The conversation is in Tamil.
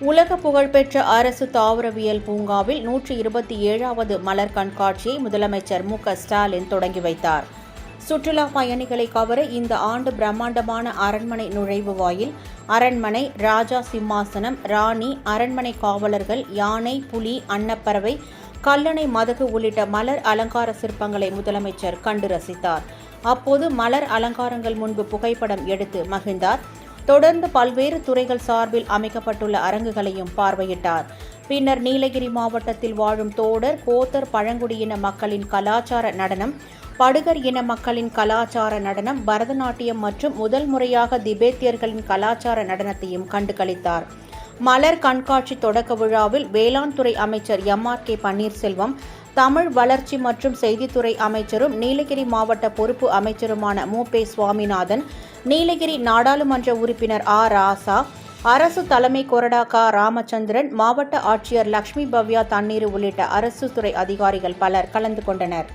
உலக புகழ்பெற்ற அரசு தாவரவியல் பூங்காவில் 127வது மலர் கண்காட்சியை முதலமைச்சர் மு.க.ஸ்டாலின் தொடங்கி வைத்தார். சுற்றுலா பயணிகளை கவர இந்த ஆண்டு பிரம்மாண்டமான அரண்மனை நுழைவு வாயில், அரண்மனை, ராஜா சிம்மாசனம், ராணி, அரண்மனை காவலர்கள், யானை, புலி, அன்னப்பறவை, கல்லணை மதகு உள்ளிட்ட மலர் அலங்கார சிற்பங்களை முதலமைச்சர் கண்டு ரசித்தார். அப்போது மலர் அலங்காரங்கள் முன்பு புகைப்படம் எடுத்து மகிழ்ந்தார். தொடர்ந்து பல்வேறு துறைகள் சார்பில் அமைக்கப்பட்டுள்ள அரங்குகளையும் பார்வையிட்டார். பின்னர் நீலகிரி மாவட்டத்தில் வாழும் தோடர், கோத்தர் பழங்குடியின மக்களின் கலாச்சார நடனம், படுகர் இன மக்களின் கலாச்சார நடனம், பரதநாட்டியம் மற்றும் முதல் முறையாக திபெத்தியர்களின் கலாச்சார நடனத்தையும் கண்டு களித்தார். மலர் கண்காட்சி தொடக்க விழாவில் வேளாண் துறை அமைச்சர் எம்.ஆர்.கே. பன்னீர்செல்வம், தமிழ் வளர்ச்சி மற்றும் செய்தித்துறை அமைச்சரும் நீலகிரி மாவட்ட பொறுப்பு அமைச்சருமான மு.பெ. சுவாமிநாதன், நீலகிரி நாடாளுமன்ற உறுப்பினர் ராசா, அரசு தலைமை கொறடா ராமச்சந்திரன், மாவட்ட ஆட்சியர் லட்சுமி பவ்யா தண்ணீர் உள்ளிட்ட அரசு துறை அதிகாரிகள் பலர் கலந்து கொண்டனர்.